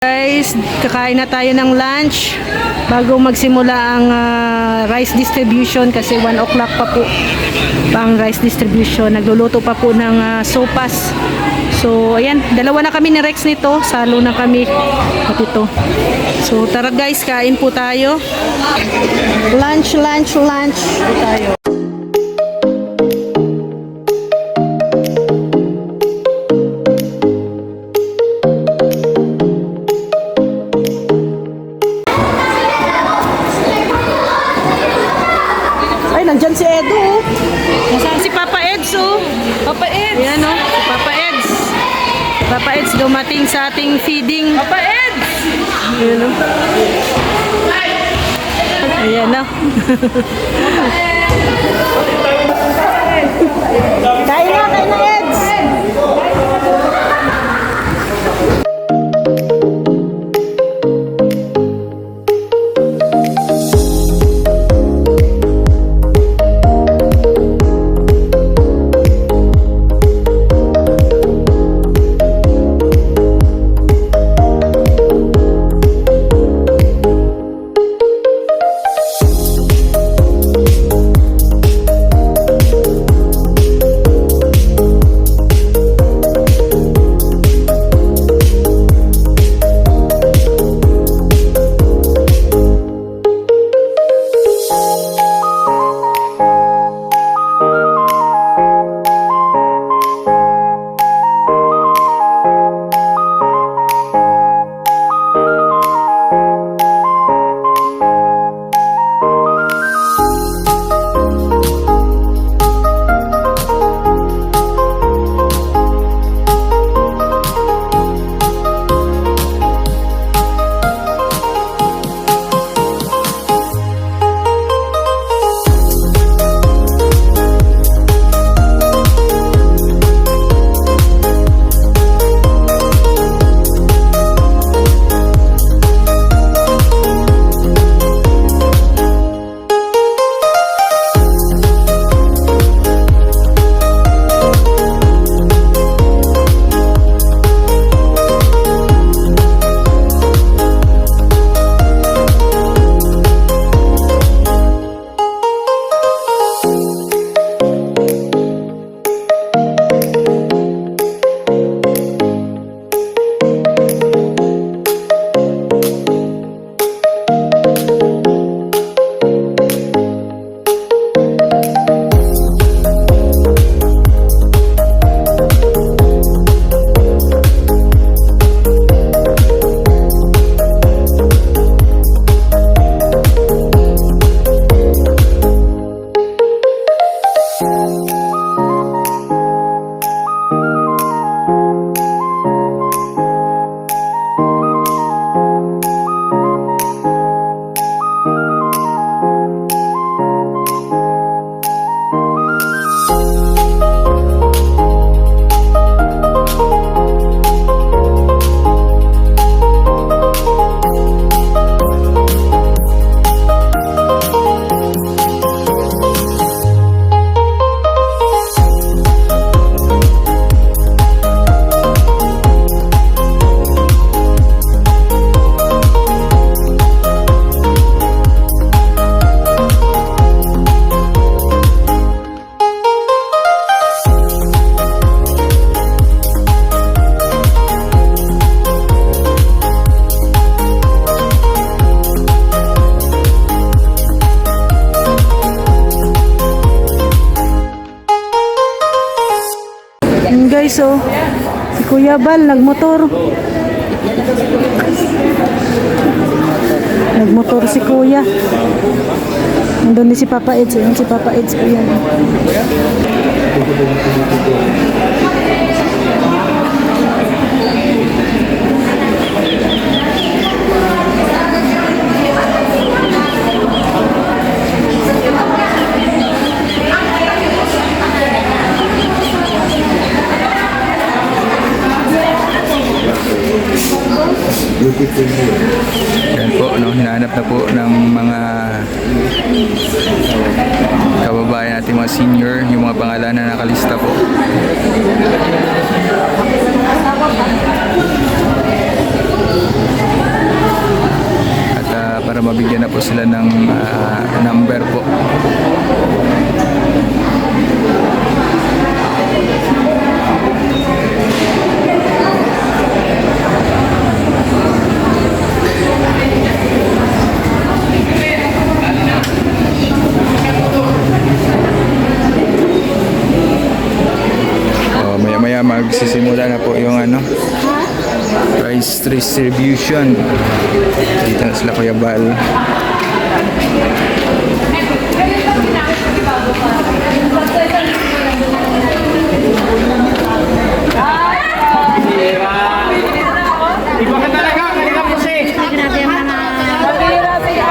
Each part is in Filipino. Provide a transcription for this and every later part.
Guys, kakain na tayo ng lunch bago magsimula ang rice distribution kasi 1 o'clock pa po pang rice distribution. Nagluluto pa po ng sopas. So, ayan, dalawa na kami ni Rex nito. Salo na kami at ito. So, tara guys, kain po tayo. Lunch po tayo. Nandyan si Edo. Nasaan si Papa Eds? Papa Eds. Ayan o, si Papa Eds. Papa Eds dumating sa ating feeding. Papa Eds! Ayan o. Ayan o. Kain na Eds! Guys, si Kuya Bal nagmotor si Kuya. Nandun din si Papa Eds. Ayan si Papa Eds po yan. Yan po, no, hinahanap na po ng mga kababayan natin, mga senior, yung mga pangalan na nakalista po. At para mabigyan na po sila ng number po. Maya-maya magsisimula na po yung price distribution. Dito na sila Kuya Bal.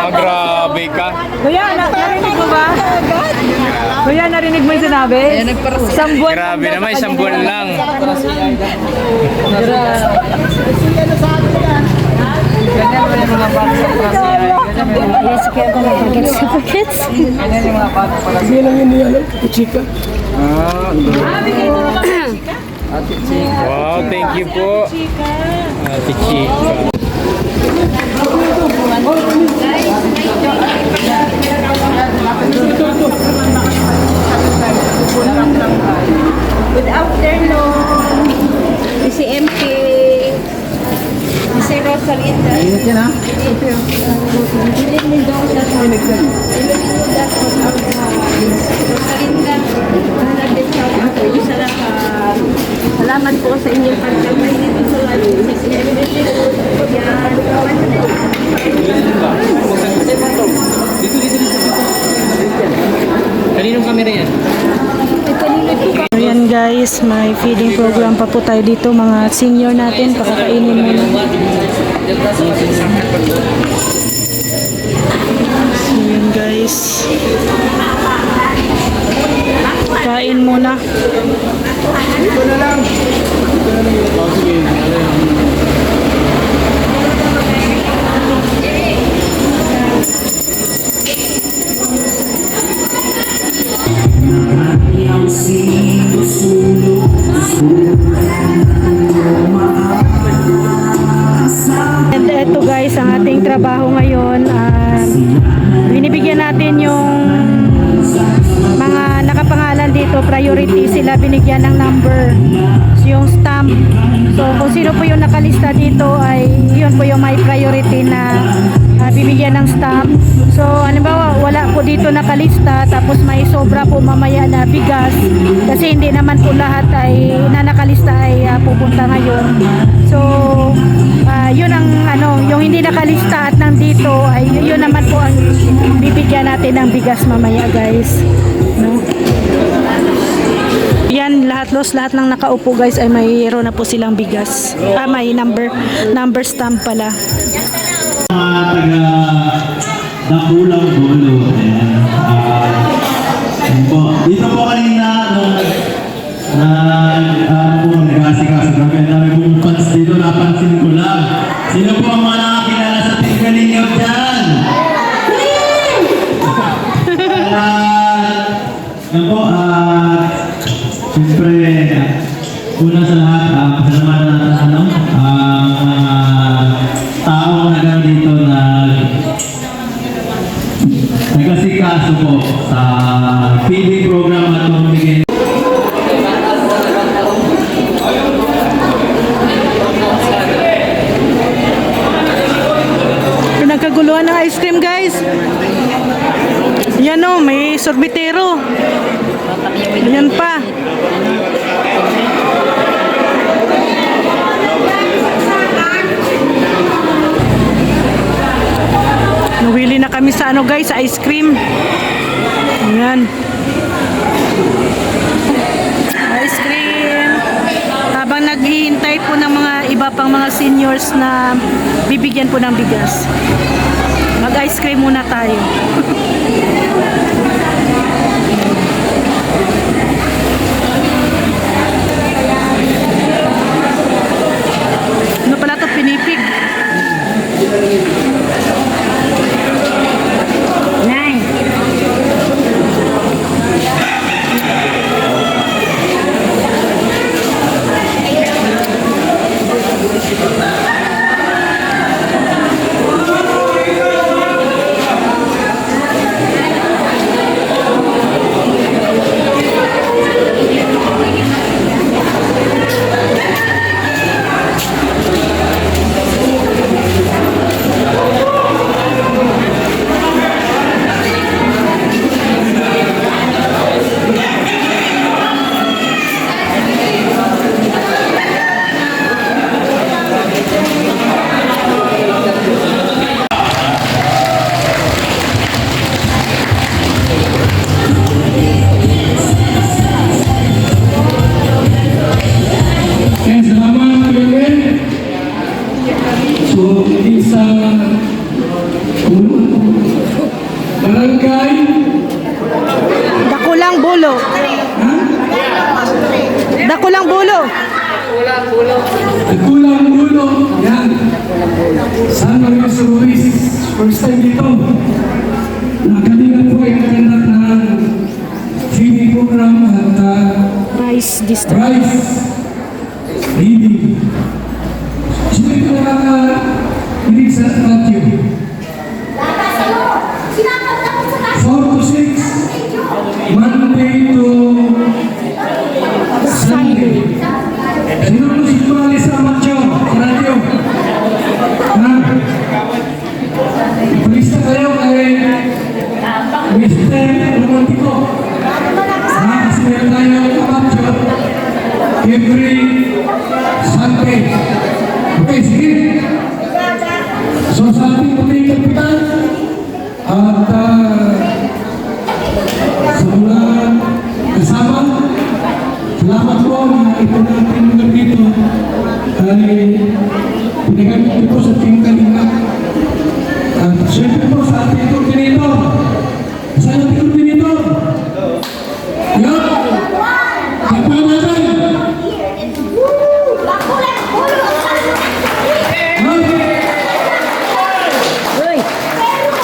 Grabe ka. Kuya, narinig mo ba? Kuya, narinig mo yung sinabi? Isang buwan. Grabe naman, isang buwan lang. Yes, kaya ko nabagay sa packets. Wow, thank you po. Ate Chika. Good afternoon. Si MP. Si Rosalinda. Init yan ha? Init mo daw siya sa Rosalinda. Salamat po sa inyong pagkamay dito sa live. Si MP. Kaninong kamera yan? Ayan guys, may feeding program pa po tayo dito, mga senior natin, pakakainin muna. Ayan guys. Kain muna. And eto guys, ang ating trabaho ngayon, binibigyan natin yung mga nakapangalan dito, priority sila, binigyan ng number, yung stamp. So kung sino po yung nakalista dito ay yun po yung may priority na bibigyan ng stamp. So halimbawa wala po dito nakalista tapos may sobra po mamaya na bigas kasi hindi naman po lahat ay na nakalista ay pupunta ngayon. So yun ang yung hindi nakalista at nandito ay yun naman po ang bibigyan natin ng bigas mamaya guys, no? Yan, lahat ng nakaupo guys ay mayroon na po silang bigas. May number stamp pala. Mga taga Dakulang Bolo. Dito po kanina nag-asikaso kami. Ang dami pong fans dito, napansin ko lang. Sino po ang mga nakakilala sa tingnan ninyo dyan? Yan po, siyempre, una sa lahat, pasalamatan natin taong na dito na nag-asikaso po sa feeding program at mamigay. Pinagkaguluhan ng ice cream guys. Yan o, may sorbetero. Yan pa. Nawili na kami sa guys, ice cream. Ayan. Ice cream. Habang naghihintay po ng mga iba pang mga seniors na bibigyan po ng bigas. Mag-ice cream muna tayo. Ano pala ito? Pinipig. hindi sa barangay. Dakulang bulo. Dakulang bulo. Kulang ulo. Yan. San Lorenzo Ruiz. First time dito. Nakalingan po yung kaganap ng feeding program at Rice district. rice feeding. Sino ito nakaka-feeding sa radio? 4 to 6. Monday to Sunday. Sino po si Tumali sa Macho? Sa radio? Ha? Palista kayo kay Mr. Romantico. Ha? Kasi meron tayo Macho every Sunday. Okay, sige. So sa ating puting kapitan at sa mga kasama, salamat po na ito natin lugar dito ay pinagamit niyo po sa Team Kalinga. At syempre po sa ating coordinator. Saan ang coordinator? Ayun! Kapahan natin!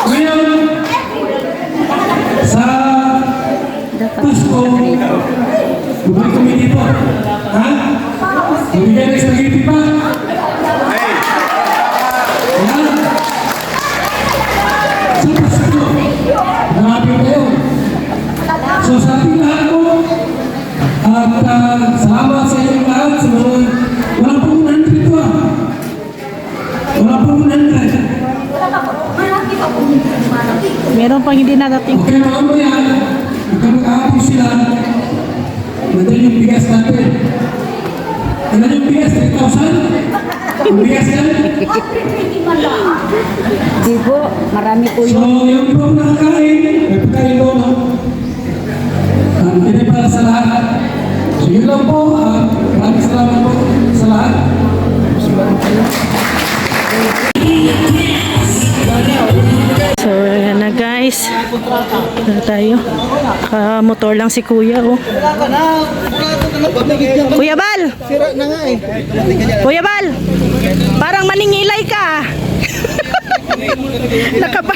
Ngayon, sa Pasko, bumalik kami dito. Ha? Bumigay ng spaghetti pa. Ayan. Sa Pasko, nakapin kayo. So sa ating lahat po, at salamat sa inyong lahat sa mga wala pong 100 to. Wala pong 100. Meron pang hindi nadating. Okay, mga mo yan. Magkamag-ahapon sila. Nandiyan yung bigas natin. Ilan yung bigas? 3,000? Ang bigas yan? Di po, marami po So, yun. yung po nakakain, may pagkain doon, no? Hindi para sa lahat. So, yun lang po. Maraming salamat po sa lahat. So, ayan na guys. Dito tayo. Motor lang si Kuya, oh. Kuya Bal! Kuya Bal! Parang maningilay ka. Nakapa...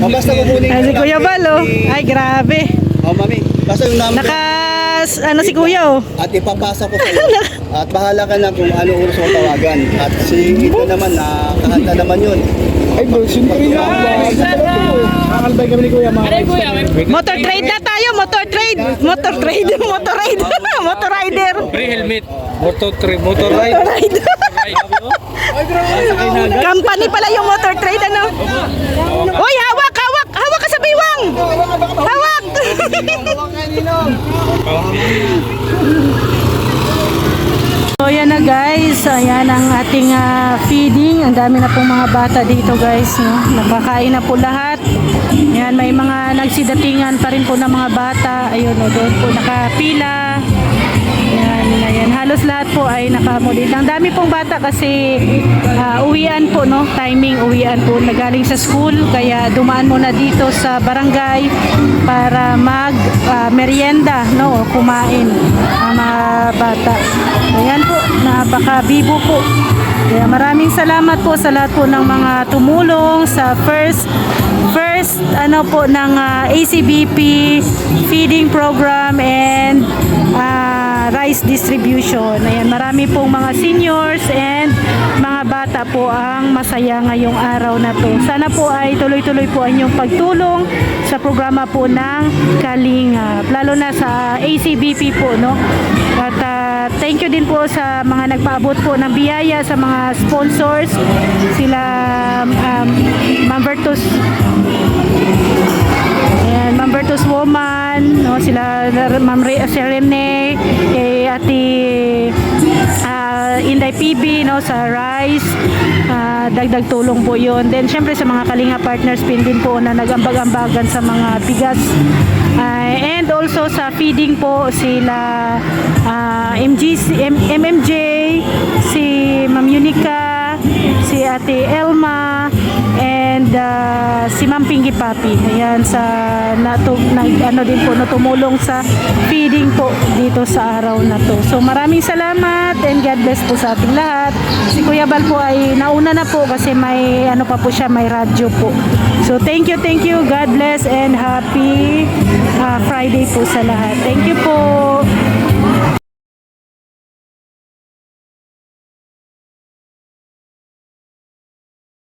Basta kukunin Ay, si Kuya Bal, oh. Ay, grabe. mami. Basta yung number. Ano si Kuya, oh. At ipapasa ko sa'yo. At bahala ka na kung ano oras mo tawagan. At si ito naman, nakahanda naman yun. Ay, bro, siyempre yan. Kakalbay kami ni Kuya, mga. Motor trade na tayo, motor trade. Motor trade, motor ride. Motor rider. Free helmet. Motor ride. Motor rider. Company pala yung motor trade, ano? Uy, hawak, hawak. Hawak ka sa biwang. Hawak. So yan na guys, ayan ang ating feeding. Ang dami na pong mga bata dito guys, no? Nakakain na po lahat. Yan, may mga nagsidatingan pa rin po ng mga bata. Ayun, no, doon po nakapila. Yan, ayan. Halos lahat po ay nakamodit. Ang dami pong bata kasi uwian po, no? Timing, uwian po. Nagaling sa school, kaya dumaan muna dito sa barangay para mag merienda, no? Kumain ang mga bata. Ayan po, napaka-bibo po. Kaya maraming salamat po sa lahat po ng mga tumulong sa first ano po ng ACBP feeding program and rice distribution. Ayan, marami pong mga seniors and mga bata po ang masaya ngayong araw na to. Sana po ay tuloy-tuloy po ang inyong pagtulong sa programa po ng Kalingap, lalo na sa ACBP po, no? At thank you din po sa mga nagpaabot po ng biyaya, sa mga sponsors, sila Ma'am Bertus, ayan, Ma'am Bertus Woman, no? Sila Ma'am Serene, kay Ate Inday PB, no, sa rice, dagdag tulong po yun. Then syempre sa mga Kalinga partners din po na nagambag-ambagan sa mga bigas, and also sa feeding po sila MMJ, si Ma'am Unica, Ate Elma, and si Ma'am Pinky Papi. Ayan, din po na tumulong sa feeding po dito sa araw na to. So maraming salamat and God bless po sa ating lahat. Si Kuya Bal po ay nauna na po kasi may pa po siya, may radyo po. So thank you, God bless and happy Friday po sa lahat. Thank you po.